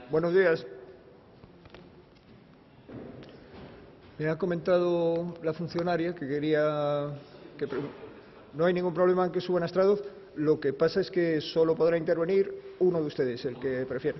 Buenos días. Me ha comentado la funcionaria que quería que no hay ningún problema en que suban a estrado. Lo que pasa es que solo podrá intervenir uno de ustedes, el que prefiera.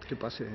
Que pase.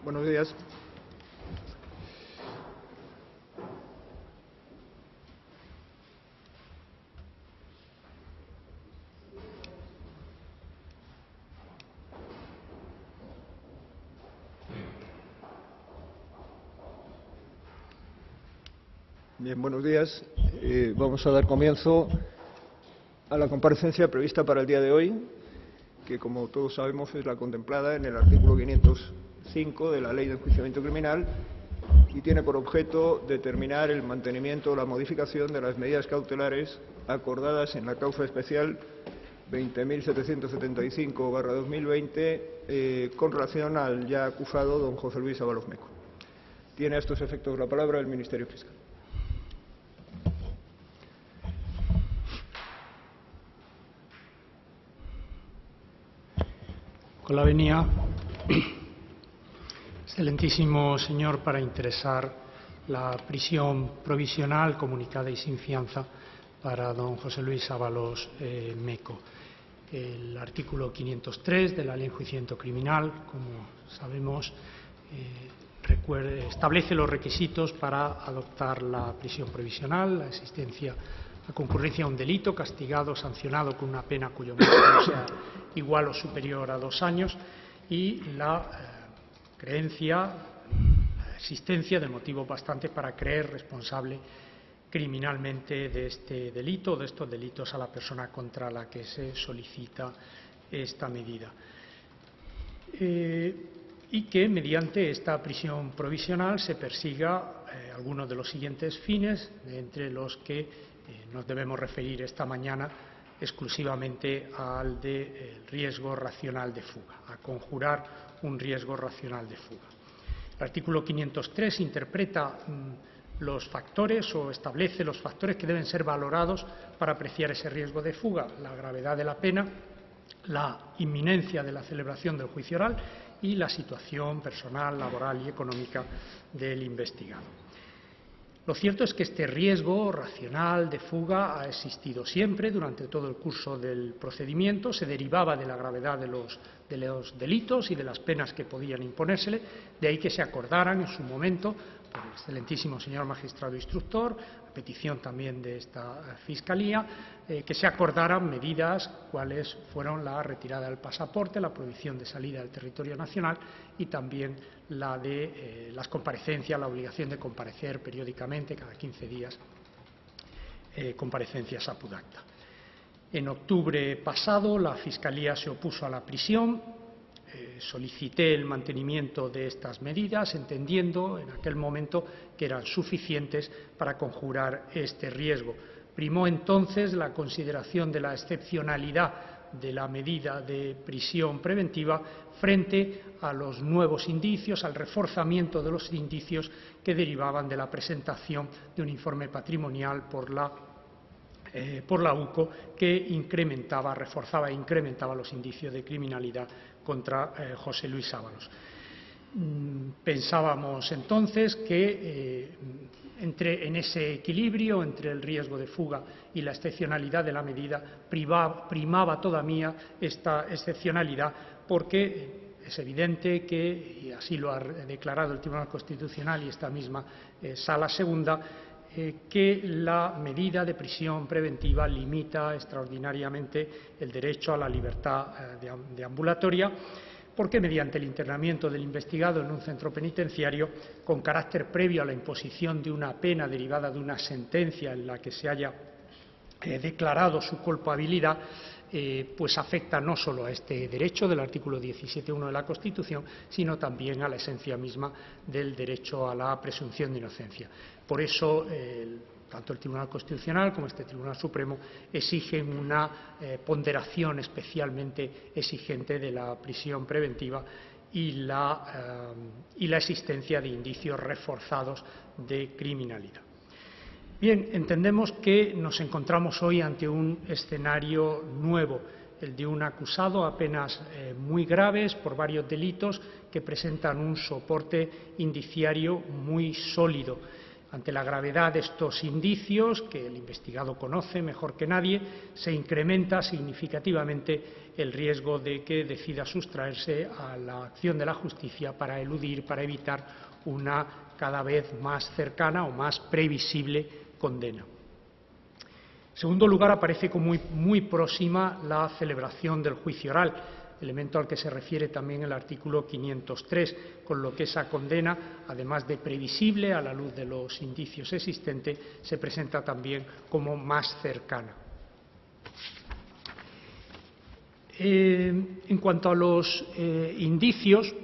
Buenos días. Bien, buenos días. Vamos a dar comienzo a la comparecencia prevista para el día de hoy, que, como todos sabemos, es la contemplada en el artículo 505 de la Ley de Enjuiciamiento Criminal y tiene por objeto determinar el mantenimiento o la modificación de las medidas cautelares acordadas en la causa especial 20.775/2020 con relación al ya acusado don José Luis Ábalos Meco. Tiene a estos efectos la palabra el Ministerio Fiscal. Con la venia, excelentísimo señor, para interesar la prisión provisional comunicada y sin fianza para don José Luis Ábalos Meco. El artículo 503 de la Ley de Enjuiciamiento Criminal, como sabemos, establece los requisitos para adoptar la prisión provisional: la existencia, la concurrencia a un delito castigado, sancionado con una pena cuyo máximo sea igual o superior a 2 años, y la existencia de motivo bastante para creer responsable criminalmente de este delito o de estos delitos a la persona contra la que se solicita esta medida. Y que mediante esta prisión provisional se persiga algunos de los siguientes fines, entre los que nos debemos referir esta mañana exclusivamente al de riesgo racional de fuga, a conjurar un riesgo racional de fuga. El artículo 503 interpreta los factores o establece los factores que deben ser valorados para apreciar ese riesgo de fuga: la gravedad de la pena, la inminencia de la celebración del juicio oral y la situación personal, laboral y económica del investigado. Lo cierto es que este riesgo racional de fuga ha existido siempre durante todo el curso del procedimiento, se derivaba de la gravedad de los delitos y de las penas que podían imponérsele, de ahí que se acordaran en su momento por el excelentísimo señor magistrado instructor, a petición también de esta Fiscalía, que se acordaran medidas cuales fueron la retirada del pasaporte, la prohibición de salida del territorio nacional y también la de las comparecencias, la obligación de comparecer periódicamente, cada 15 días, comparecencias apud acta. En octubre pasado la Fiscalía se opuso a la prisión. Solicité el mantenimiento de estas medidas, entendiendo en aquel momento que eran suficientes para conjurar este riesgo. Primó entonces la consideración de la excepcionalidad de la medida de prisión preventiva frente a los nuevos indicios, al reforzamiento de los indicios que derivaban de la presentación de un informe patrimonial por la UCO que reforzaba e incrementaba los indicios de criminalidad contra José Luis Ábalos. Pensábamos entonces que en ese equilibrio entre el riesgo de fuga y la excepcionalidad de la medida primaba todavía esta excepcionalidad, porque es evidente que, y así lo ha declarado el Tribunal Constitucional y esta misma Sala Segunda, que la medida de prisión preventiva limita extraordinariamente el derecho a la libertad deambulatoria, porque mediante el internamiento del investigado en un centro penitenciario con carácter previo a la imposición de una pena derivada de una sentencia en la que se haya declarado su culpabilidad, pues afecta no solo a este derecho del artículo 17.1 de la Constitución, sino también a la esencia misma del derecho a la presunción de inocencia. Por eso, tanto el Tribunal Constitucional como este Tribunal Supremo exigen una ponderación especialmente exigente de la prisión preventiva y la existencia de indicios reforzados de criminalidad. Bien, entendemos que nos encontramos hoy ante un escenario nuevo, el de un acusado a penas muy graves por varios delitos que presentan un soporte indiciario muy sólido. Ante la gravedad de estos indicios, que el investigado conoce mejor que nadie, se incrementa significativamente el riesgo de que decida sustraerse a la acción de la justicia para evitar una cada vez más cercana o más previsible condena. En segundo lugar, aparece como muy próxima la celebración del juicio oral, elemento al que se refiere también el artículo 503, con lo que esa condena, además de previsible a la luz de los indicios existentes, se presenta también como más cercana. En cuanto a los indicios,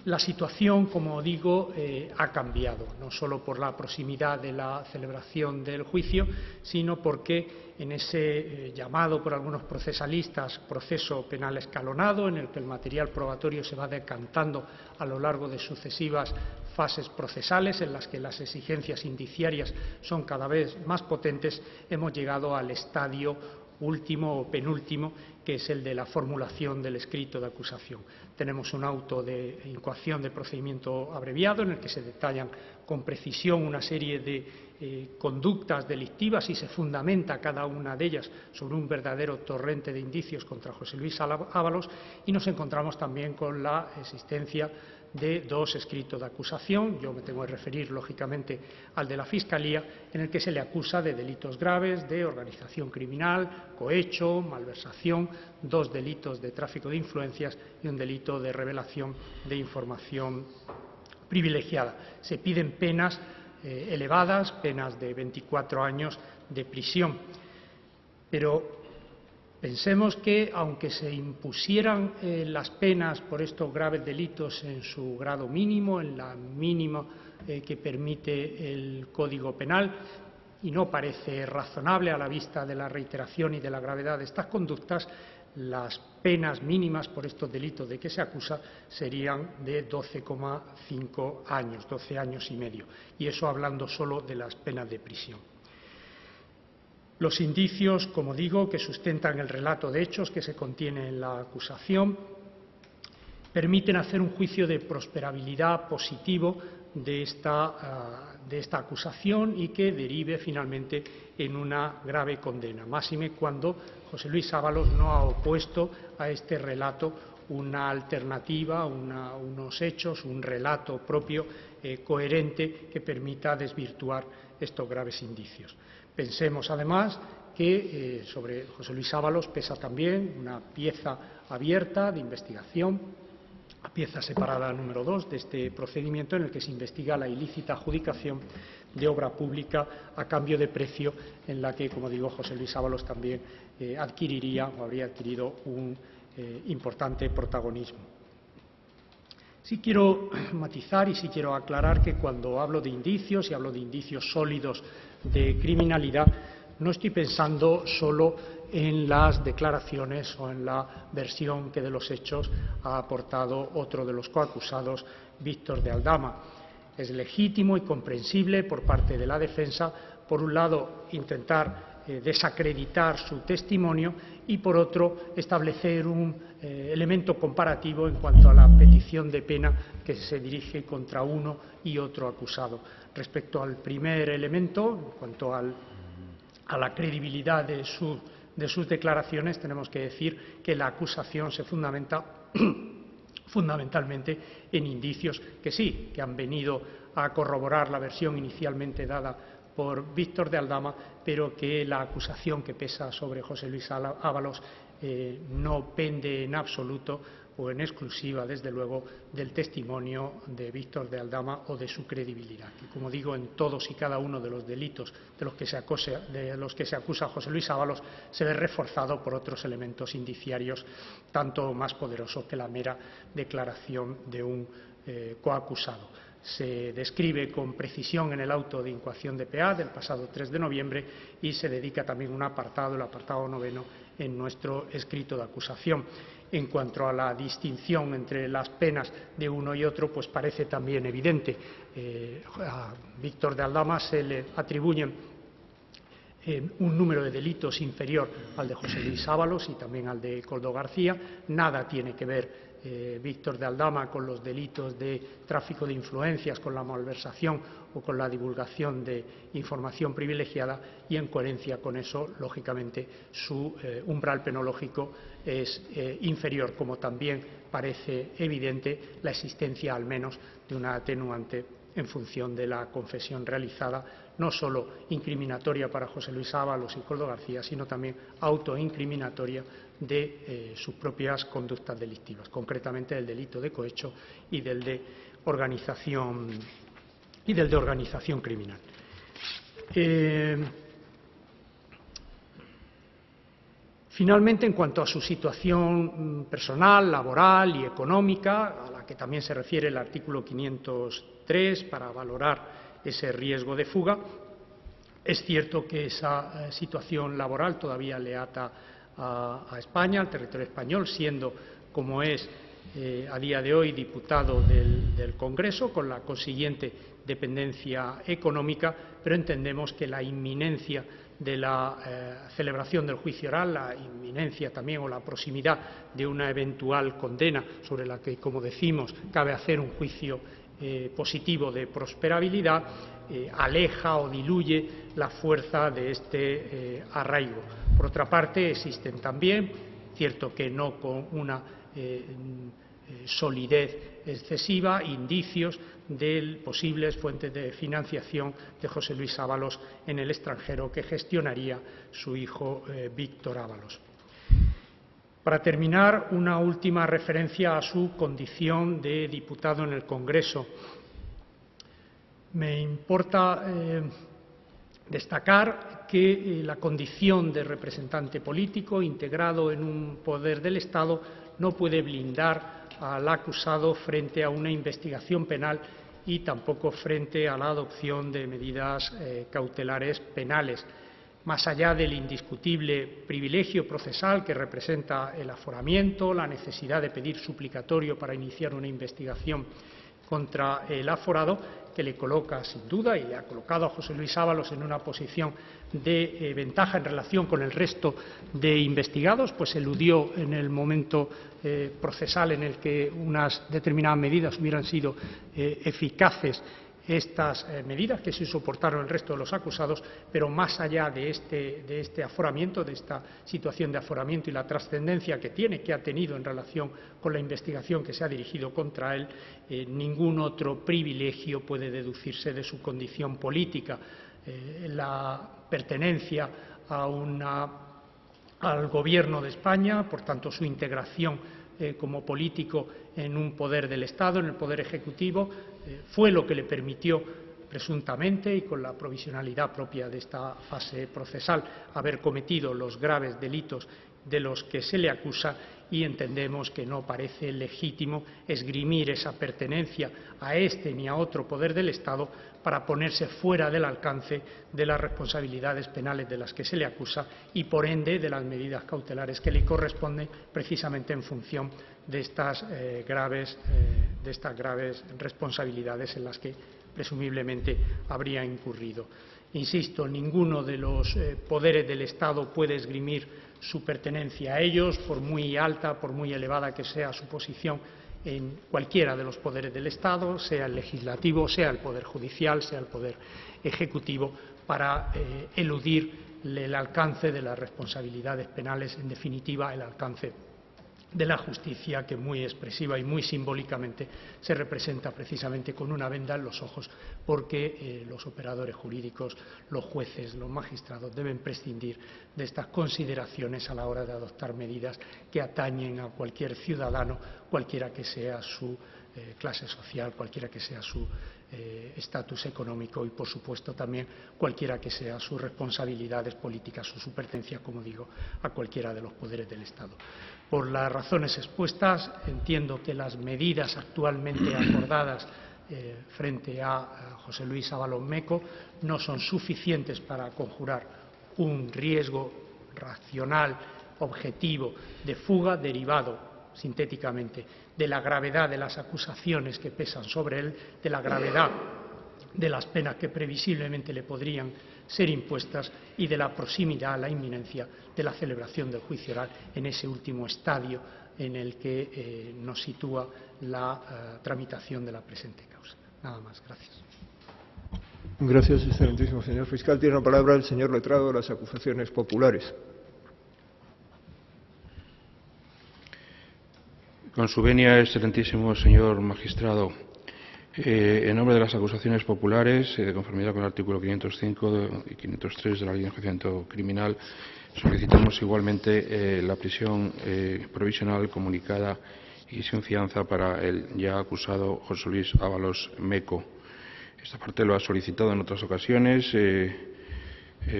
la situación, como digo, ha cambiado, no solo por la proximidad de la celebración del juicio, sino porque en ese llamado por algunos procesalistas proceso penal escalonado, en el que el material probatorio se va decantando a lo largo de sucesivas fases procesales, en las que las exigencias indiciarias son cada vez más potentes, hemos llegado al estadio último o penúltimo, que es el de la formulación del escrito de acusación. Tenemos un auto de incoación de procedimiento abreviado en el que se detallan con precisión una serie de conductas delictivas y se fundamenta cada una de ellas sobre un verdadero torrente de indicios contra José Luis Ábalos, y nos encontramos también con la existencia de dos escritos de acusación. Yo me tengo que referir, lógicamente, al de la Fiscalía, en el que se le acusa de delitos graves de organización criminal, cohecho, malversación, dos delitos de tráfico de influencias y un delito de revelación de información privilegiada. Se piden penas elevadas, penas de 24 años de prisión. Pero pensemos que, aunque se impusieran las penas por estos graves delitos en su grado mínimo, en la mínima que permite el Código Penal, y no parece razonable a la vista de la reiteración y de la gravedad de estas conductas, las penas mínimas por estos delitos de que se acusa serían de 12,5 años, 12 años y medio, y eso hablando solo de las penas de prisión. Los indicios, como digo, que sustentan el relato de hechos que se contiene en la acusación, permiten hacer un juicio de prosperabilidad positivo de esta acusación y que derive finalmente en una grave condena, máxime cuando José Luis Ábalos no ha opuesto a este relato una alternativa, unos hechos, un relato propio coherente que permita desvirtuar estos graves indicios. Pensemos, además, que sobre José Luis Ábalos pesa también una pieza abierta de investigación, la pieza separada número 2 de este procedimiento, en el que se investiga la ilícita adjudicación de obra pública a cambio de precio, en la que, como digo, José Luis Ábalos también adquiriría o habría adquirido un importante protagonismo. Sí quiero matizar y sí quiero aclarar que cuando hablo de indicios y hablo de indicios sólidos de criminalidad, no estoy pensando solo en las declaraciones o en la versión que de los hechos ha aportado otro de los coacusados, Víctor de Aldama. Es legítimo y comprensible por parte de la defensa, por un lado, intentar desacreditar su testimonio y, por otro, establecer un elemento comparativo en cuanto a la petición de pena que se dirige contra uno y otro acusado. Respecto al primer elemento, en cuanto a la credibilidad de sus declaraciones, tenemos que decir que la acusación se fundamenta fundamentalmente en indicios que sí, que han venido a corroborar la versión inicialmente dada por Víctor de Aldama, pero que la acusación que pesa sobre José Luis Ábalos no pende en absoluto o en exclusiva, desde luego, del testimonio de Víctor de Aldama o de su credibilidad. Y, como digo, en todos y cada uno de los delitos de los que se acusa a José Luis Ábalos se ve reforzado por otros elementos indiciarios tanto más poderosos que la mera declaración de un coacusado. Se describe con precisión en el auto de incoación de PA del pasado 3 de noviembre y se dedica también un apartado, el apartado 9, en nuestro escrito de acusación. En cuanto a la distinción entre las penas de uno y otro, pues parece también evidente. A Víctor de Aldama se le atribuyen un número de delitos inferior al de José Luis Ábalos y también al de Koldo García. Nada tiene que ver Víctor de Aldama con los delitos de tráfico de influencias, con la malversación o con la divulgación de información privilegiada, y en coherencia con eso, lógicamente, su umbral penológico es inferior, como también parece evidente la existencia al menos de una atenuante en función de la confesión realizada, no solo incriminatoria para José Luis Ábalos y Koldo García, sino también autoincriminatoria de sus propias conductas delictivas, concretamente del delito de cohecho y del de organización criminal. Finalmente, en cuanto a su situación personal, laboral y económica, a la que también se refiere el artículo 503 para valorar ese riesgo de fuga, es cierto que esa situación laboral todavía le ata a España, al territorio español, siendo, como es a día de hoy, diputado del Congreso, con la consiguiente dependencia económica, pero entendemos que la inminencia de la celebración del juicio oral, la inminencia también o la proximidad de una eventual condena sobre la que, como decimos, cabe hacer un juicio positivo de prosperabilidad, aleja o diluye la fuerza de este arraigo. Por otra parte, existen también, cierto que no con una solidez excesiva, indicios de posibles fuentes de financiación de José Luis Ábalos en el extranjero que gestionaría su hijo Víctor Ábalos. Para terminar, una última referencia a su condición de diputado en el Congreso. Me importa destacar que la condición de representante político integrado en un poder del Estado no puede blindar al acusado frente a una investigación penal y tampoco frente a la adopción de medidas cautelares penales. Más allá del indiscutible privilegio procesal que representa el aforamiento, la necesidad de pedir suplicatorio para iniciar una investigación contra el aforado, que le coloca sin duda y le ha colocado a José Luis Ábalos en una posición de ventaja en relación con el resto de investigados, pues eludió en el momento procesal en el que unas determinadas medidas hubieran sido eficaces estas medidas que sí soportaron el resto de los acusados, pero más allá de este aforamiento, de esta situación de aforamiento y la trascendencia que tiene, que ha tenido en relación con la investigación que se ha dirigido contra él, ningún otro privilegio puede deducirse de su condición política. La pertenencia al Gobierno de España, por tanto su integración como político en un poder del Estado, en el poder ejecutivo, fue lo que le permitió presuntamente y con la provisionalidad propia de esta fase procesal, haber cometido los graves delitos de los que se le acusa, y entendemos que no parece legítimo esgrimir esa pertenencia a este ni a otro poder del Estado para ponerse fuera del alcance de las responsabilidades penales de las que se le acusa y, por ende, de las medidas cautelares que le corresponden precisamente en función de estas graves responsabilidades en las que presumiblemente habría incurrido. Insisto, ninguno de los poderes del Estado puede esgrimir su pertenencia a ellos, por muy alta, por muy elevada que sea su posición en cualquiera de los poderes del Estado, sea el legislativo, sea el poder judicial, sea el poder ejecutivo, para eludir el alcance de las responsabilidades penales, en definitiva, el alcance de la justicia, que muy expresiva y muy simbólicamente se representa precisamente con una venda en los ojos, porque los operadores jurídicos, los jueces, los magistrados deben prescindir de estas consideraciones a la hora de adoptar medidas que atañen a cualquier ciudadano, cualquiera que sea su clase social, cualquiera que sea su estatus económico y, por supuesto, también cualquiera que sea sus responsabilidades políticas o su pertenencia, como digo, a cualquiera de los poderes del Estado. Por las razones expuestas, entiendo que las medidas actualmente acordadas frente a José Luis Ábalos Meco no son suficientes para conjurar un riesgo racional, objetivo, de fuga derivado, sintéticamente, de la gravedad de las acusaciones que pesan sobre él, de la gravedad de las penas que previsiblemente le podrían ser impuestas y de la proximidad, la inminencia de la celebración del juicio oral en ese último estadio en el que nos sitúa la tramitación de la presente causa. Nada más. Gracias. Gracias, excelentísimo señor fiscal. Tiene la palabra el señor letrado de las acusaciones populares. Con su venia, excelentísimo señor magistrado, en nombre de las acusaciones populares, de conformidad con el artículo 505 y 503 de la Ley de Enjuiciamiento Criminal, solicitamos igualmente la prisión provisional comunicada y sin fianza para el ya acusado José Luis Ábalos Meco. Esta parte lo ha solicitado en otras ocasiones.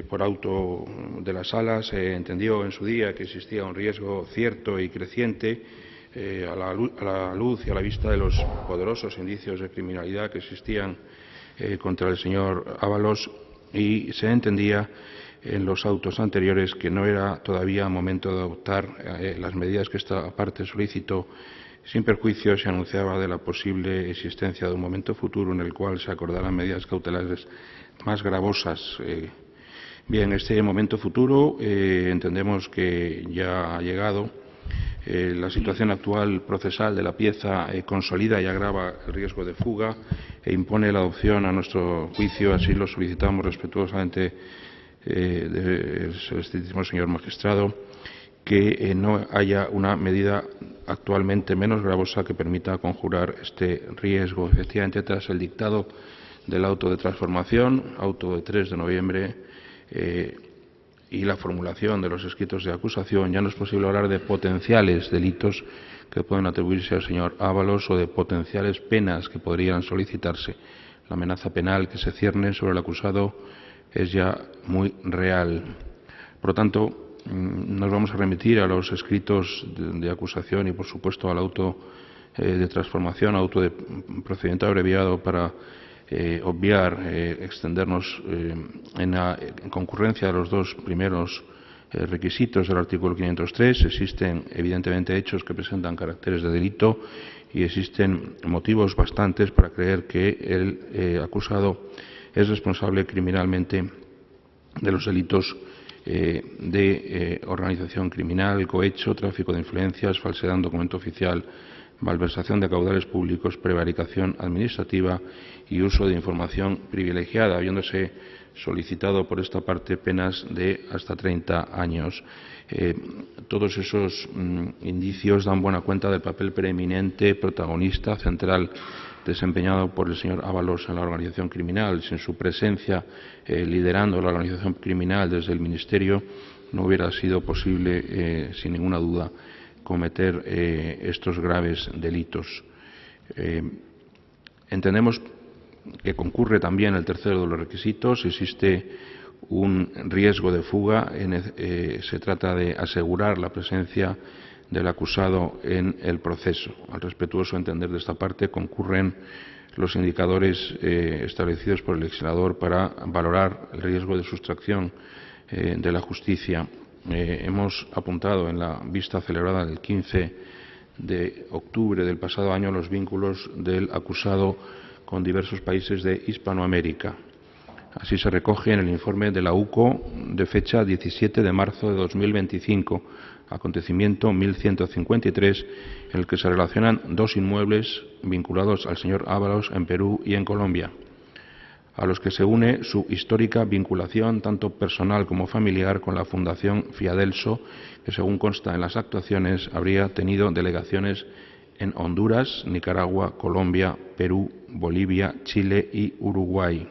Por auto de la Sala se entendió en su día que existía un riesgo cierto y creciente a la luz y a la vista de los poderosos indicios de criminalidad que existían contra el señor Ábalos, y se entendía en los autos anteriores que no era todavía momento de adoptar las medidas que esta parte solicitó. Sin perjuicio, se anunciaba de la posible existencia de un momento futuro en el cual se acordaran medidas cautelares más gravosas. Bien, este momento futuro entendemos que ya ha llegado. La situación actual procesal de la pieza consolida y agrava el riesgo de fuga e impone la adopción, a nuestro juicio, así lo solicitamos respetuosamente del excelentísimo señor magistrado, que no haya una medida actualmente menos gravosa que permita conjurar este riesgo. Efectivamente, tras el dictado del auto de transformación, auto de 3 de noviembre, y la formulación de los escritos de acusación, ya no es posible hablar de potenciales delitos que pueden atribuirse al señor Ábalos o de potenciales penas que podrían solicitarse. La amenaza penal que se cierne sobre el acusado es ya muy real. Por lo tanto, nos vamos a remitir a los escritos de acusación y, por supuesto, al auto de transformación, auto de procedimiento abreviado, para obviar, extendernos en concurrencia de los dos primeros requisitos del artículo 503. Existen, evidentemente, hechos que presentan caracteres de delito y existen motivos bastantes para creer que el acusado es responsable criminalmente de los delitos de organización criminal, cohecho, tráfico de influencias, falsedad en documento oficial, malversación de caudales públicos, prevaricación administrativa y uso de información privilegiada, habiéndose solicitado por esta parte penas de hasta 30 años. Todos esos indicios dan buena cuenta del papel preeminente, protagonista, central, desempeñado por el señor Ábalos en la organización criminal. Sin su presencia liderando la organización criminal desde el Ministerio, no hubiera sido posible, sin ninguna duda, cometer estos graves delitos. Entendemos que concurre también el tercero de los requisitos. Existe un riesgo de fuga. Se trata de asegurar la presencia del acusado en el proceso. Al respetuoso entender de esta parte, concurren los indicadores establecidos por el legislador para valorar el riesgo de sustracción de la justicia. Hemos apuntado en la vista celebrada el 15 de octubre del pasado año los vínculos del acusado con diversos países de Hispanoamérica. Así se recoge en el informe de la UCO de fecha 17 de marzo de 2025, acontecimiento 1153, en el que se relacionan dos inmuebles vinculados al señor Ábalos en Perú y en Colombia, a los que se une su histórica vinculación tanto personal como familiar con la Fundación Fiadelso, que según consta en las actuaciones habría tenido delegaciones en Honduras, Nicaragua, Colombia, Perú, Bolivia, Chile y Uruguay.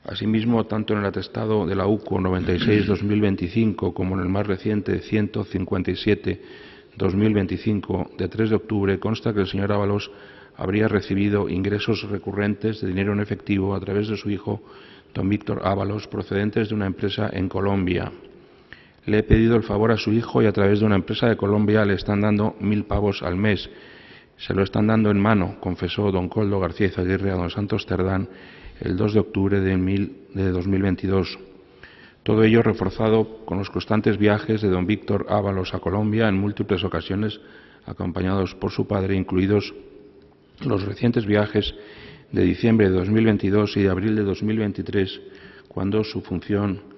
Asimismo, tanto en el atestado de la UCO 96-2025 como en el más reciente 157-2025 de 3 de octubre consta que el señor Ábalos habría recibido ingresos recurrentes de dinero en efectivo a través de su hijo, don Víctor Ábalos, procedentes de una empresa en Colombia. Le he pedido el favor a su hijo y a través de una empresa de Colombia le están dando 1.000 pavos al mes. Se lo están dando en mano, confesó don Coldo García Izaguirre a don Santos Terdán el 2 de octubre de 2022. Todo ello reforzado con los constantes viajes de don Víctor Ábalos a Colombia en múltiples ocasiones, acompañados por su padre, incluidos los recientes viajes de diciembre de 2022 y de abril de 2023, cuando su función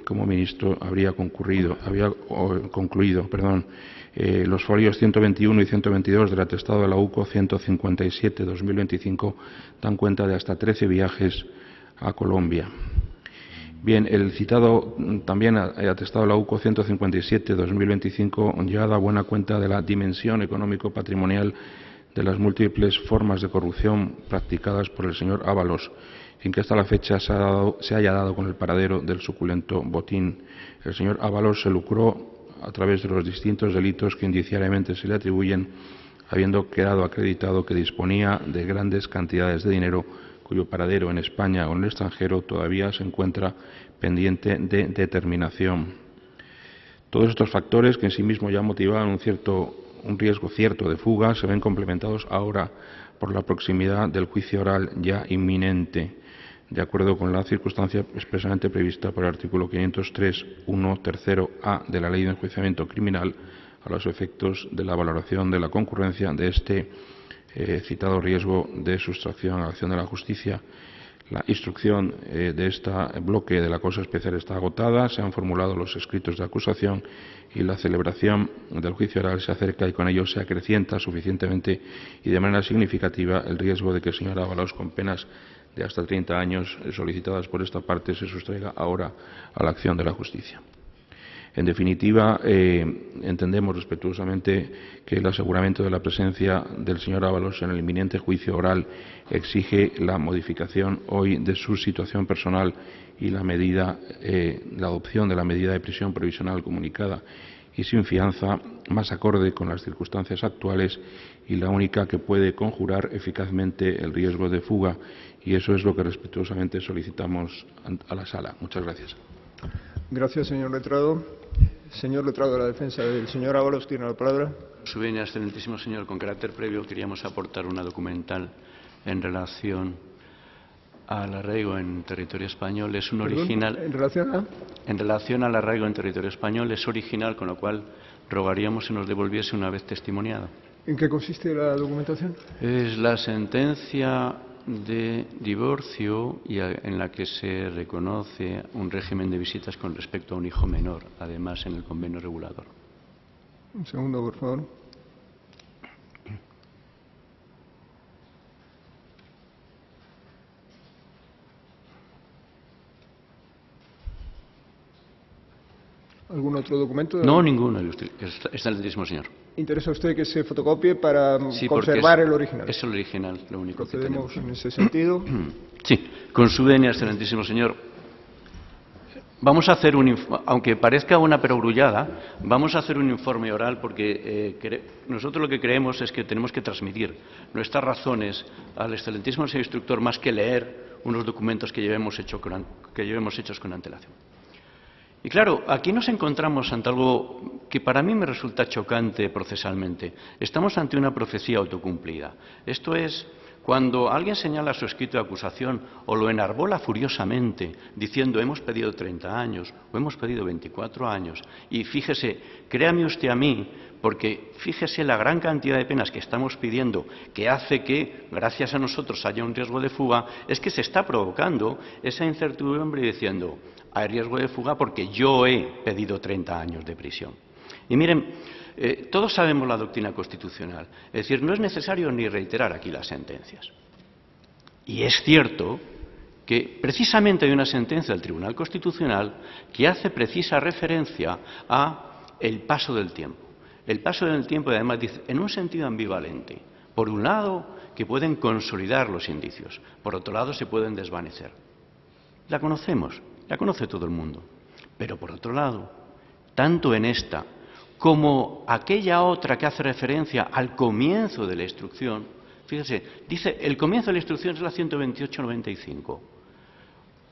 como ministro había concluido. Los folios 121 y 122 del atestado de la UCO 157-2025 dan cuenta de hasta 13 viajes a Colombia. Bien, el citado también atestado de la UCO 157-2025 ya da buena cuenta de la dimensión económico-patrimonial de las múltiples formas de corrupción practicadas por el señor Ábalos, sin que hasta la fecha se haya dado con el paradero del suculento botín. El señor Ábalos se lucró a través de los distintos delitos que indiciariamente se le atribuyen, habiendo quedado acreditado que disponía de grandes cantidades de dinero cuyo paradero en España o en el extranjero todavía se encuentra pendiente de determinación. Todos estos factores, que en sí mismos ya motivaban un riesgo cierto de fuga, se ven complementados ahora por la proximidad del juicio oral ya inminente, de acuerdo con la circunstancia expresamente prevista por el artículo 503.1 tercero A de la Ley de Enjuiciamiento Criminal, a los efectos de la valoración de la concurrencia de este citado riesgo de sustracción a la acción de la justicia. La instrucción de este bloque de la causa especial está agotada, se han formulado los escritos de acusación y la celebración del juicio oral se acerca, y con ello se acrecienta suficientemente y de manera significativa el riesgo de que el señor Ábalos, con penas de hasta 30 años solicitadas por esta parte, se sustraiga ahora a la acción de la justicia. En definitiva, entendemos respetuosamente que el aseguramiento de la presencia del señor Ábalos en el inminente juicio oral exige la modificación hoy de su situación personal y la adopción de la medida de prisión provisional comunicada y sin fianza, más acorde con las circunstancias actuales y la única que puede conjurar eficazmente el riesgo de fuga, y eso es lo que respetuosamente solicitamos a la Sala. Muchas gracias. Gracias, señor letrado. Señor letrado de la defensa del señor Ábalos tiene la palabra. Su venia, excelentísimo señor, con carácter previo queríamos aportar una documental en relación al arraigo en territorio español. Es un original. En relación al arraigo en territorio español, es original, con lo cual rogaríamos se nos devolviese una vez testimoniado. ¿En qué consiste la documentación? Es la sentencia de divorcio en la que se reconoce un régimen de visitas con respecto a un hijo menor, además en el convenio regulador. Un segundo, por favor. ¿Algún otro documento? No, ninguno. Excelentísimo señor. ¿Interesa a usted que se fotocopie para conservar el original? Es el original, lo único que tenemos. ¿Procedemos en ese sentido? Sí. Con su venia, excelentísimo señor, Vamos a hacer aunque parezca una perogrullada, vamos a hacer un informe oral porque nosotros lo que creemos es que tenemos que transmitir nuestras razones al excelentísimo señor instructor más que leer unos documentos que llevemos hechos con antelación. Y claro, aquí nos encontramos ante algo que para mí me resulta chocante procesalmente. Estamos ante una profecía autocumplida. Esto es, cuando alguien señala su escrito de acusación o lo enarbola furiosamente diciendo hemos pedido 30 años o hemos pedido 24 años y fíjese, créame usted a mí, porque fíjese la gran cantidad de penas que estamos pidiendo que hace que, gracias a nosotros, haya un riesgo de fuga, es que se está provocando esa incertidumbre diciendo hay riesgo de fuga porque yo he pedido 30 años de prisión. Y miren, todos sabemos la doctrina constitucional, es decir, no es necesario ni reiterar aquí las sentencias. Y es cierto que precisamente hay una sentencia del Tribunal Constitucional que hace precisa referencia a el paso del tiempo. El paso del tiempo, y además dice, en un sentido ambivalente. Por un lado, que pueden consolidar los indicios, por otro lado, se pueden desvanecer. La conocemos, la conoce todo el mundo. Pero por otro lado, tanto en esta como aquella otra que hace referencia al comienzo de la instrucción, fíjese, dice, el comienzo de la instrucción es la 128-95.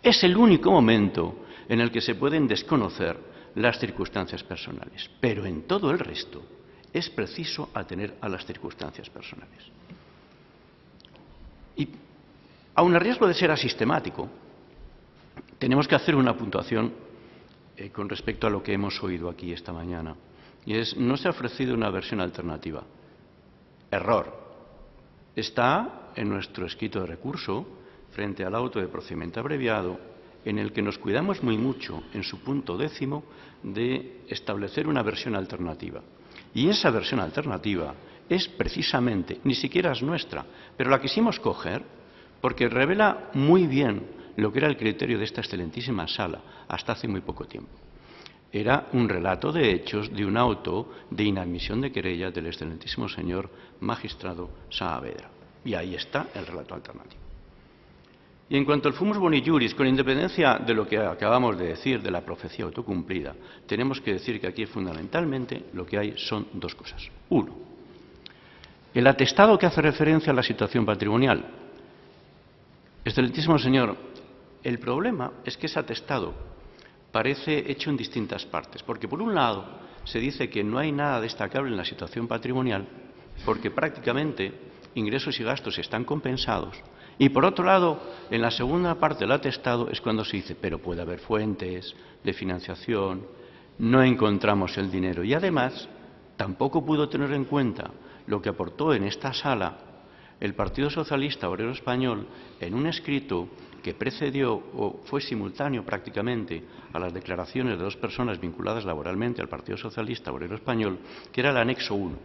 Es el único momento en el que se pueden desconocer las circunstancias personales, pero en todo el resto es preciso atener a las circunstancias personales. Y, aun a riesgo de ser asistemático, tenemos que hacer una puntuación con respecto a lo que hemos oído aquí esta mañana. Y es, no se ha ofrecido una versión alternativa. Error. Está en nuestro escrito de recurso frente al auto de procedimiento abreviado, en el que nos cuidamos muy mucho, en su punto 10º, de establecer una versión alternativa. Y esa versión alternativa es precisamente, ni siquiera es nuestra, pero la quisimos coger porque revela muy bien lo que era el criterio de esta excelentísima sala hasta hace muy poco tiempo. Era un relato de hechos de un auto de inadmisión de querella del excelentísimo señor magistrado Saavedra. Y ahí está el relato alternativo. Y en cuanto al fumus boni iuris, con independencia de lo que acabamos de decir de la profecía autocumplida, tenemos que decir que aquí fundamentalmente lo que hay son dos cosas. Uno, el atestado que hace referencia a la situación patrimonial. Excelentísimo señor, el problema es que ese atestado parece hecho en distintas partes, porque por un lado se dice que no hay nada destacable en la situación patrimonial, porque prácticamente ingresos y gastos están compensados, y por otro lado, en la segunda parte del atestado es cuando se dice, pero puede haber fuentes de financiación, no encontramos el dinero, y además tampoco pudo tener en cuenta lo que aportó en esta sala el Partido Socialista Obrero Español en un escrito que precedió o fue simultáneo prácticamente a las declaraciones de dos personas vinculadas laboralmente al Partido Socialista Obrero Español, que era el anexo 1,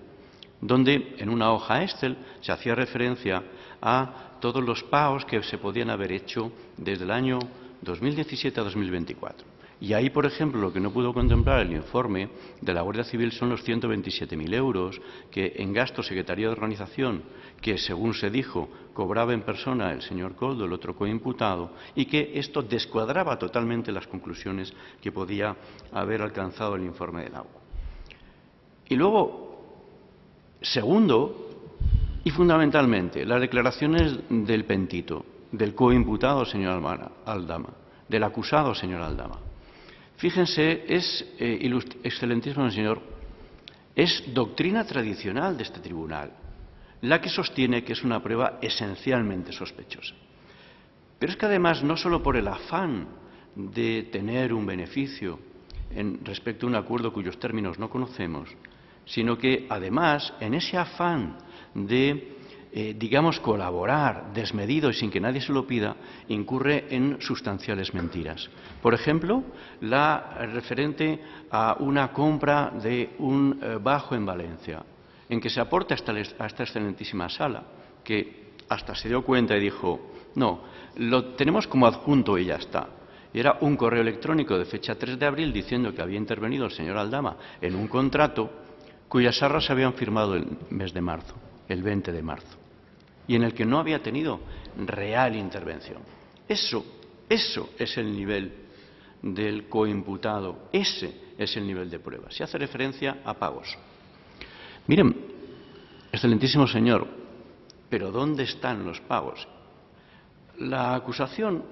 donde en una hoja Excel se hacía referencia a todos los pagos que se podían haber hecho desde el año 2017 a 2024. Y ahí, por ejemplo, lo que no pudo contemplar el informe de la Guardia Civil son los 127.000 euros que en gasto Secretaría de Organización, que según se dijo, cobraba en persona el señor Koldo, el otro coimputado, y que esto descuadraba totalmente las conclusiones que podía haber alcanzado el informe del agua. Y luego, segundo, y fundamentalmente, las declaraciones del pentito, del coimputado señor Aldama, del acusado señor Aldama. Fíjense, excelentísimo señor, es doctrina tradicional de este tribunal la que sostiene que es una prueba esencialmente sospechosa. Pero es que además, no solo por el afán de tener un beneficio respecto a un acuerdo cuyos términos no conocemos, sino que además, en ese afán de digamos, colaborar desmedido y sin que nadie se lo pida, incurre en sustanciales mentiras. Por ejemplo, la referente a una compra de un bajo en Valencia, en que se aporta a esta excelentísima sala, que hasta se dio cuenta y dijo, no, lo tenemos como adjunto y ya está. Y era un correo electrónico de fecha 3 de abril diciendo que había intervenido el señor Aldama en un contrato cuyas arras se habían firmado el mes de marzo, el 20 de marzo, y en el que no había tenido real intervención. Eso es el nivel del coimputado. Ese es el nivel de prueba. Se hace referencia a pagos. Miren, excelentísimo señor, pero ¿dónde están los pagos? La acusación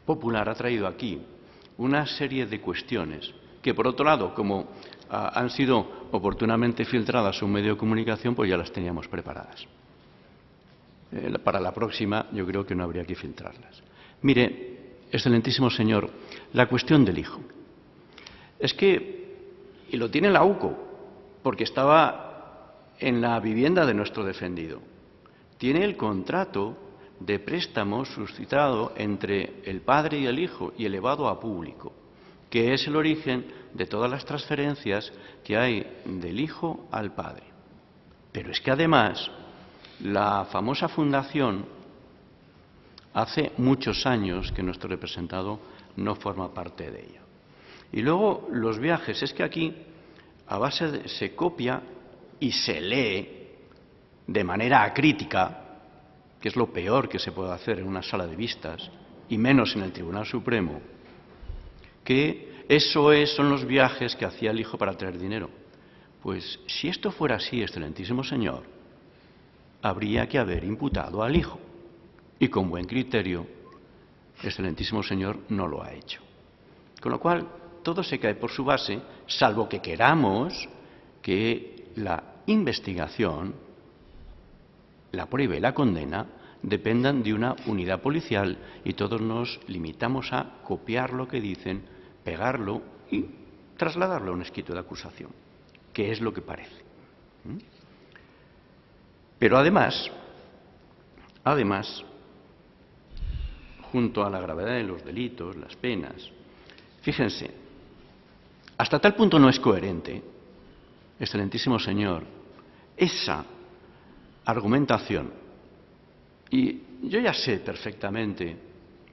popular ha traído aquí una serie de cuestiones que, por otro lado, como han sido oportunamente filtradas a un medio de comunicación, pues ya las teníamos preparadas. Para la próxima yo creo que no habría que filtrarlas. Mire, excelentísimo señor, la cuestión del hijo. Es que, y lo tiene la UCO, porque estaba en la vivienda de nuestro defendido, tiene el contrato de préstamo suscitado entre el padre y el hijo y elevado a público, que es el origen de todas las transferencias que hay del hijo al padre. Pero es que además la famosa fundación hace muchos años que nuestro representado no forma parte de ella. Y luego los viajes, es que aquí a base se copia y se lee de manera acrítica, que es lo peor que se puede hacer en una sala de vistas, y menos en el Tribunal Supremo, que son los viajes que hacía el hijo para traer dinero. Pues si esto fuera así, excelentísimo señor, habría que haber imputado al hijo. Y con buen criterio, excelentísimo señor, no lo ha hecho. Con lo cual, todo se cae por su base, salvo que queramos que la investigación, la prueba y la condena dependan de una unidad policial y todos nos limitamos a copiar lo que dicen, pegarlo y trasladarlo a un escrito de acusación, que es lo que parece. Pero además, junto a la gravedad de los delitos, las penas, fíjense, hasta tal punto no es coherente, excelentísimo señor, esa argumentación. Y yo ya sé perfectamente,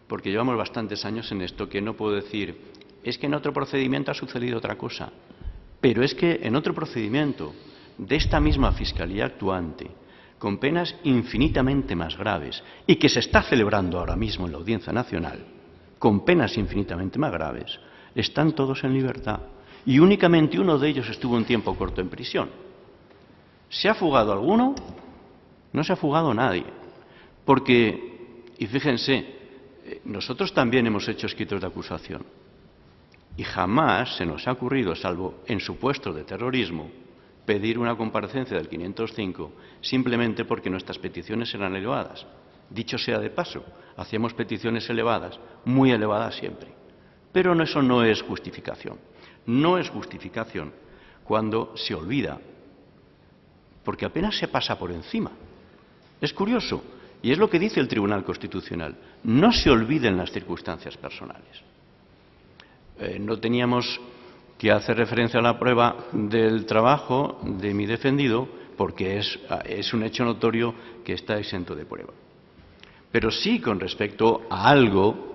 porque llevamos bastantes años en esto, que no puedo decir, es que en otro procedimiento ha sucedido otra cosa. Pero es que en otro procedimiento de esta misma Fiscalía actuante, con penas infinitamente más graves, y que se está celebrando ahora mismo en la Audiencia Nacional, con penas infinitamente más graves, están todos en libertad. Y únicamente uno de ellos estuvo un tiempo corto en prisión. ¿Se ha fugado alguno? No se ha fugado nadie. Porque, y fíjense, nosotros también hemos hecho escritos de acusación. Y jamás se nos ha ocurrido, salvo en supuestos de terrorismo, pedir una comparecencia del 505 simplemente porque nuestras peticiones eran elevadas. Dicho sea de paso, hacíamos peticiones elevadas, muy elevadas siempre. Pero eso no es justificación. No es justificación cuando se olvida, porque apenas se pasa por encima. Es curioso, y es lo que dice el Tribunal Constitucional, no se olviden las circunstancias personales. No teníamos que hacer referencia a la prueba del trabajo de mi defendido, porque es un hecho notorio que está exento de prueba. Pero sí con respecto a algo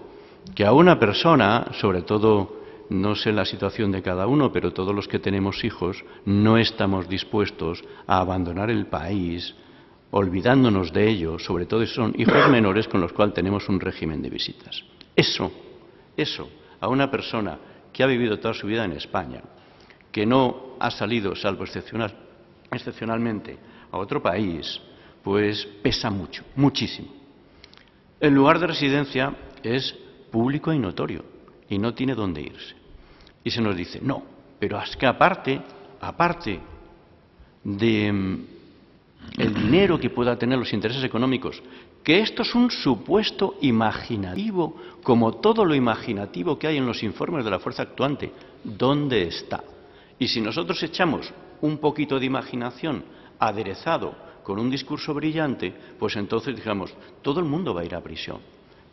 que a una persona, sobre todo, no sé la situación de cada uno, pero todos los que tenemos hijos, no estamos dispuestos a abandonar el país, olvidándonos de ellos, sobre todo si son hijos menores con los cuales tenemos un régimen de visitas. Eso, a una persona que ha vivido toda su vida en España, que no ha salido, salvo excepcionalmente, a otro país, pues pesa mucho, muchísimo. El lugar de residencia es público y notorio, y no tiene dónde irse. Y se nos dice, no, pero es que aparte de el dinero que pueda tener los intereses económicos, que esto es un supuesto imaginativo, como todo lo imaginativo que hay en los informes de la fuerza actuante, ¿dónde está? Y si nosotros echamos un poquito de imaginación aderezado con un discurso brillante, pues entonces digamos, todo el mundo va a ir a prisión.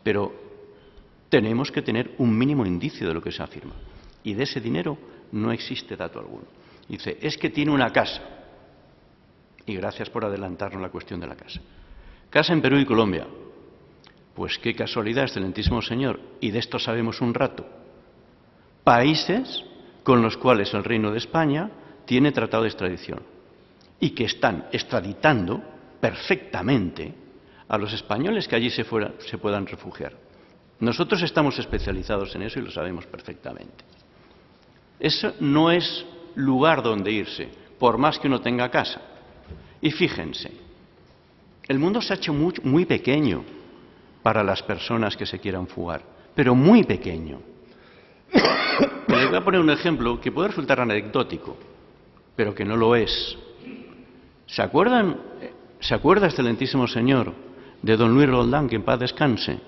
Pero tenemos que tener un mínimo indicio de lo que se afirma. Y de ese dinero no existe dato alguno. Dice, es que tiene una casa. Y gracias por adelantarnos la cuestión de la casa. Casa en Perú y Colombia. Pues qué casualidad, excelentísimo señor. Y de esto sabemos un rato. Países con los cuales el Reino de España tiene tratado de extradición. Y que están extraditando perfectamente a los españoles que allí se puedan refugiar. Nosotros estamos especializados en eso y lo sabemos perfectamente. Eso no es lugar donde irse, por más que uno tenga casa. Y fíjense, el mundo se ha hecho muy pequeño para las personas que se quieran fugar, pero muy pequeño. Les voy a poner un ejemplo que puede resultar anecdótico, pero que no lo es. ¿Se acuerda, excelentísimo señor, de don Luis Roldán, que en paz descanse?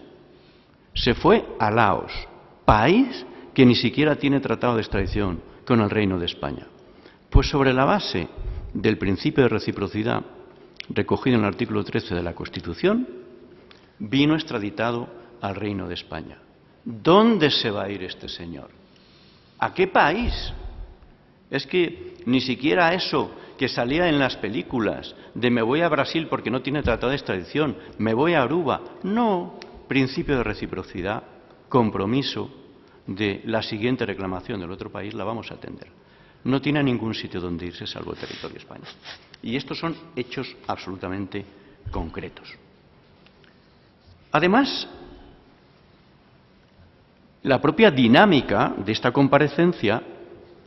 Se fue a Laos, país que ni siquiera tiene tratado de extradición con el Reino de España. Pues sobre la base del principio de reciprocidad, recogido en el artículo 13 de la Constitución, vino extraditado al Reino de España. ¿Dónde se va a ir este señor? ¿A qué país? Es que ni siquiera eso que salía en las películas de me voy a Brasil porque no tiene tratado de extradición, me voy a Aruba. No, principio de reciprocidad, compromiso de la siguiente reclamación del otro país, la vamos a atender. No tiene ningún sitio donde irse salvo el territorio español. Y estos son hechos absolutamente concretos. Además, la propia dinámica de esta comparecencia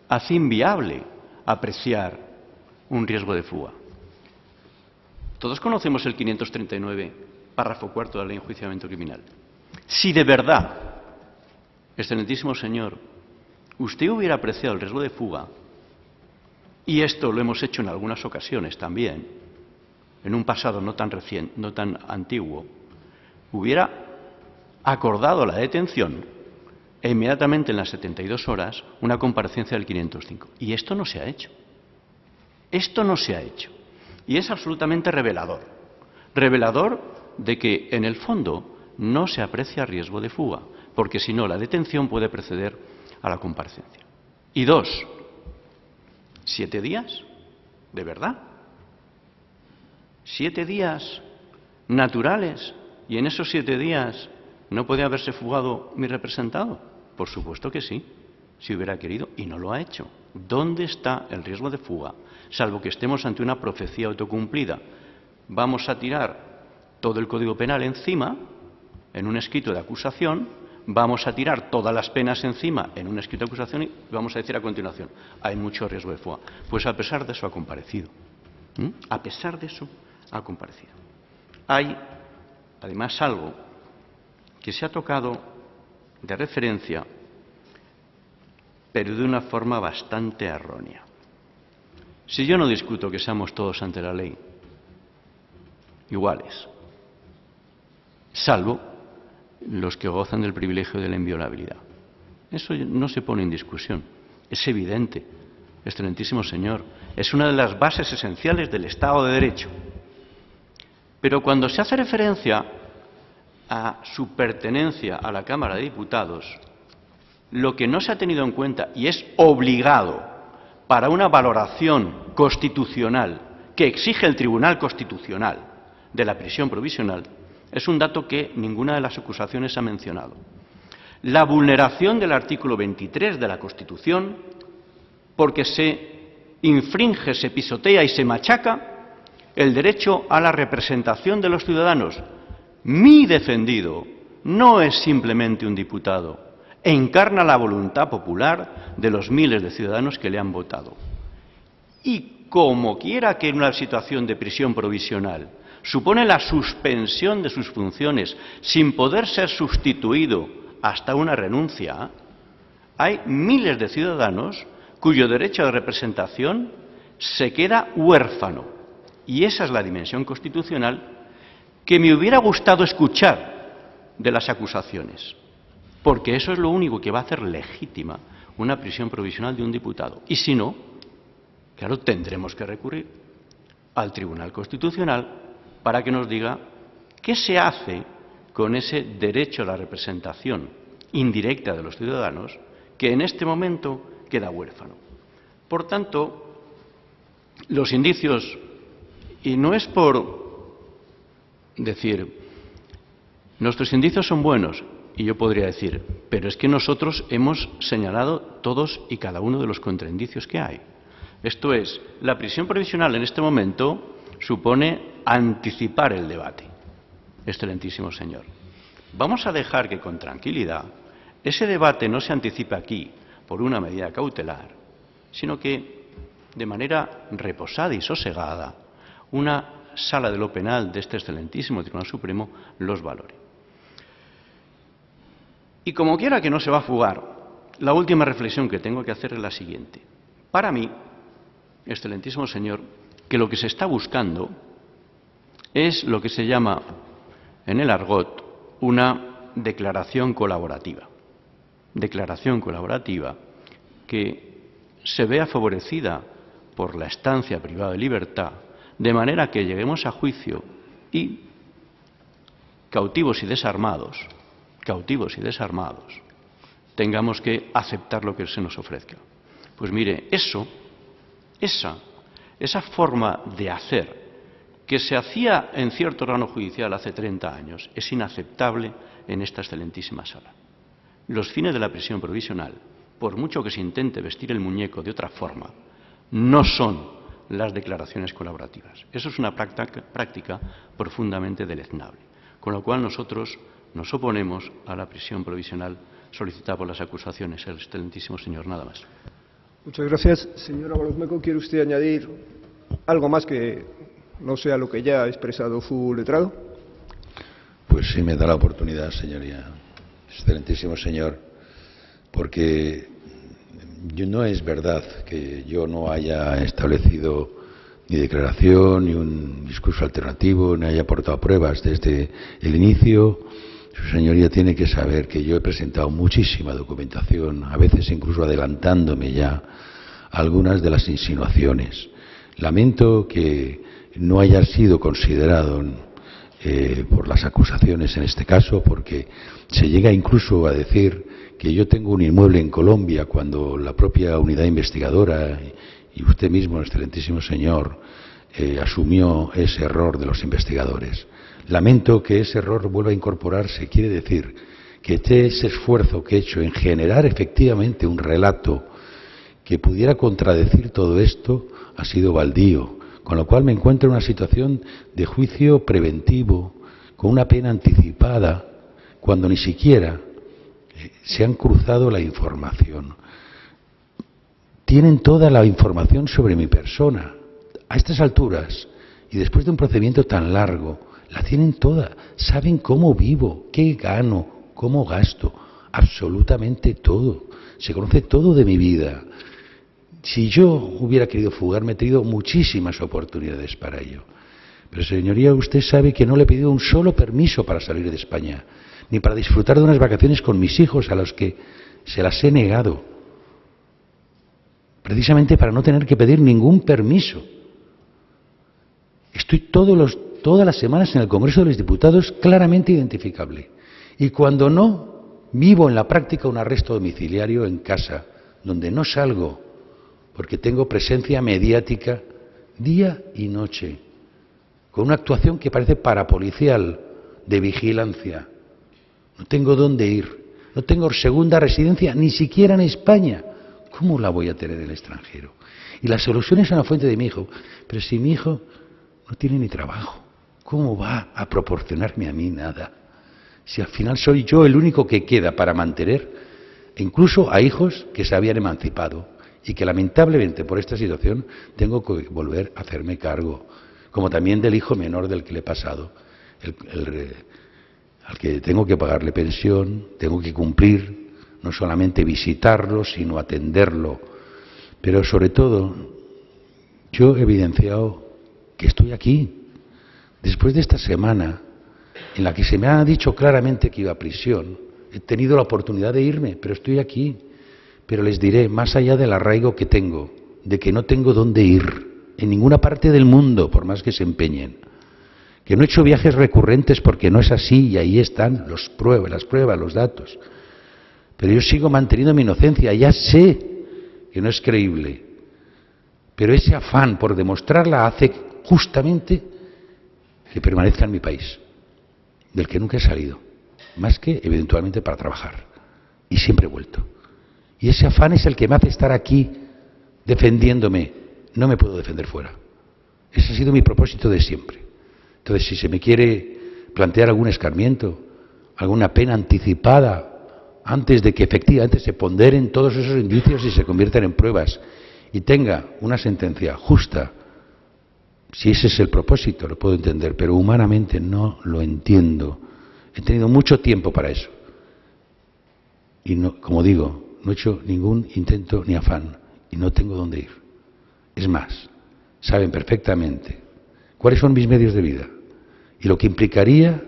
hace inviable apreciar un riesgo de fuga. Todos conocemos el 539, párrafo cuarto de la Ley de Enjuiciamiento Criminal. Si de verdad, excelentísimo señor, usted hubiera apreciado el riesgo de fuga, y esto lo hemos hecho en algunas ocasiones también, en un pasado no tan antiguo, hubiera acordado la detención e inmediatamente en las 72 horas una comparecencia del 505. Y esto no se ha hecho. Esto no se ha hecho. Y es absolutamente revelador. Revelador de que, en el fondo, no se aprecia riesgo de fuga, porque si no, la detención puede preceder a la comparecencia. Y dos, 7 días, ¿de verdad? 7 días naturales, y en esos 7 días no podía haberse fugado mi representado. Por supuesto que sí, si hubiera querido, y no lo ha hecho. ¿Dónde está el riesgo de fuga? Salvo que estemos ante una profecía autocumplida. Vamos a tirar todo el Código Penal encima, en un escrito de acusación, vamos a tirar todas las penas encima en un escrito de acusación y vamos a decir a continuación, hay mucho riesgo de fuga. Pues a pesar de eso ha comparecido. A pesar de eso ha comparecido. Hay, además, algo que se ha tocado de referencia, pero de una forma bastante errónea. Si yo no discuto que seamos todos ante la ley iguales, salvo los que gozan del privilegio de la inviolabilidad. Eso no se pone en discusión. Es evidente, excelentísimo señor. Es una de las bases esenciales del Estado de Derecho. Pero cuando se hace referencia a su pertenencia a la Cámara de Diputados, lo que no se ha tenido en cuenta, y es obligado para una valoración constitucional que exige el Tribunal Constitucional de la prisión provisional, es un dato que ninguna de las acusaciones ha mencionado. La vulneración del artículo 23 de la Constitución, porque se infringe, se pisotea y se machaca el derecho a la representación de los ciudadanos. Mi defendido no es simplemente un diputado, encarna la voluntad popular de los miles de ciudadanos que le han votado. Y como quiera que en una situación de prisión provisional supone la suspensión de sus funciones sin poder ser sustituido hasta una renuncia, hay miles de ciudadanos cuyo derecho de representación se queda huérfano. Y esa es la dimensión constitucional que me hubiera gustado escuchar de las acusaciones, porque eso es lo único que va a hacer legítima una prisión provisional de un diputado. Y si no, claro, tendremos que recurrir al Tribunal Constitucional para que nos diga qué se hace con ese derecho a la representación indirecta de los ciudadanos que en este momento queda huérfano. Por tanto, los indicios, y no es por decir, nuestros indicios son buenos, y yo podría decir, pero es que nosotros hemos señalado todos y cada uno de los contraindicios que hay. Esto es, la prisión provisional en este momento supone anticipar el debate, excelentísimo señor. Vamos a dejar que con tranquilidad ese debate no se anticipe aquí por una medida cautelar, sino que de manera reposada y sosegada una sala de lo penal de este excelentísimo Tribunal Supremo los valore. Y como quiera que no se va a fugar, la última reflexión que tengo que hacer es la siguiente. Para mí, excelentísimo señor, que lo que se está buscando es lo que se llama en el argot una declaración colaborativa. Declaración colaborativa que se vea favorecida por la estancia privada de libertad, de manera que lleguemos a juicio y cautivos y desarmados, tengamos que aceptar lo que se nos ofrezca. Pues mire, esa forma de hacer que se hacía en cierto órgano judicial hace 30 años es inaceptable en esta excelentísima sala. Los fines de la prisión provisional, por mucho que se intente vestir el muñeco de otra forma, no son las declaraciones colaborativas. Eso es una práctica profundamente deleznable. Con lo cual nosotros nos oponemos a la prisión provisional solicitada por las acusaciones. El excelentísimo señor, nada más. Muchas gracias. Señora Balosmeco, ¿quiere usted añadir algo más que no sea lo que ya ha expresado su letrado? Pues sí, me da la oportunidad, señoría. Excelentísimo señor, porque no es verdad que yo no haya establecido ni declaración, ni un discurso alternativo, ni haya aportado pruebas desde el inicio. Su señoría tiene que saber que yo he presentado muchísima documentación, a veces incluso adelantándome ya a algunas de las insinuaciones. Lamento que no haya sido considerado por las acusaciones en este caso, porque se llega incluso a decir que yo tengo un inmueble en Colombia cuando la propia unidad investigadora y usted mismo, excelentísimo señor, asumió ese error de los investigadores. Lamento que ese error vuelva a incorporarse. Quiere decir que ese esfuerzo que he hecho en generar efectivamente un relato que pudiera contradecir todo esto ha sido baldío, con lo cual me encuentro en una situación de juicio preventivo, con una pena anticipada, cuando ni siquiera se han cruzado la información. Tienen toda la información sobre mi persona. A estas alturas, y después de un procedimiento tan largo, la tienen toda. Saben cómo vivo, qué gano, cómo gasto, absolutamente todo. Se conoce todo de mi vida. Si yo hubiera querido fugarme, he tenido muchísimas oportunidades para ello. Pero, señoría, usted sabe que no le he pedido un solo permiso para salir de España, ni para disfrutar de unas vacaciones con mis hijos, a los que se las he negado, precisamente para no tener que pedir ningún permiso. Estoy todas las semanas en el Congreso de los Diputados claramente identificable. Y cuando no, vivo en la práctica un arresto domiciliario en casa, donde no salgo, porque tengo presencia mediática día y noche, con una actuación que parece parapolicial, de vigilancia. No tengo dónde ir, no tengo segunda residencia, ni siquiera en España. ¿Cómo la voy a tener en el extranjero? Y la solución es una fuente de mi hijo. Pero si mi hijo no tiene ni trabajo, ¿cómo va a proporcionarme a mí nada? Si al final soy yo el único que queda para mantener, incluso a hijos que se habían emancipado, y que lamentablemente por esta situación tengo que volver a hacerme cargo, como también del hijo menor del que le he pasado, al que tengo que pagarle pensión, tengo que cumplir, no solamente visitarlo, sino atenderlo. Pero sobre todo, yo he evidenciado que estoy aquí, después de esta semana en la que se me ha dicho claramente que iba a prisión. He tenido la oportunidad de irme, pero estoy aquí. Pero les diré, más allá del arraigo que tengo, de que no tengo dónde ir, en ninguna parte del mundo, por más que se empeñen, que no he hecho viajes recurrentes porque no es así, y ahí están las pruebas, los datos. Pero yo sigo manteniendo mi inocencia, ya sé que no es creíble, pero ese afán por demostrarla hace justamente que permanezca en mi país, del que nunca he salido, más que eventualmente para trabajar, y siempre he vuelto. Y ese afán es el que me hace estar aquí defendiéndome. No me puedo defender fuera. Ese ha sido mi propósito de siempre. Entonces, si se me quiere plantear algún escarmiento, alguna pena anticipada antes de que efectivamente se ponderen todos esos indicios y se conviertan en pruebas y tenga una sentencia justa. Si ese es el propósito, lo puedo entender, pero humanamente no lo entiendo. He tenido mucho tiempo para eso. Y, no, como digo, no he hecho ningún intento ni afán y no tengo dónde ir. Es más, saben perfectamente cuáles son mis medios de vida y lo que implicaría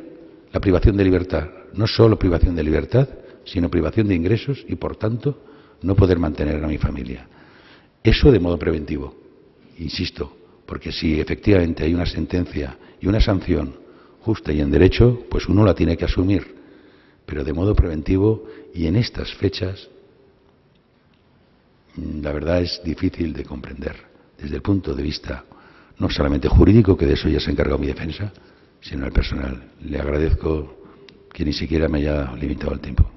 la privación de libertad. No solo privación de libertad, sino privación de ingresos y, por tanto, no poder mantener a mi familia. Eso de modo preventivo, insisto, porque si efectivamente hay una sentencia y una sanción justa y en derecho, pues uno la tiene que asumir, pero de modo preventivo y en estas fechas, la verdad es difícil de comprender desde el punto de vista no solamente jurídico, que de eso ya se ha encargado mi defensa, sino el personal. Le agradezco que ni siquiera me haya limitado el tiempo,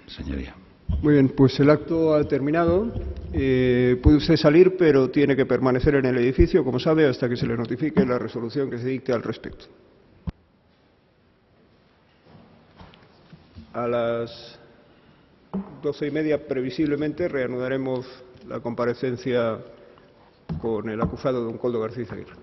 señoría. Muy bien, pues el acto ha terminado. Puede usted salir, pero tiene que permanecer en el edificio, como sabe, hasta que se le notifique la resolución que se dicte al respecto. A las 12:30, previsiblemente, reanudaremos la comparecencia con el acusado don Koldo García Izaguirre.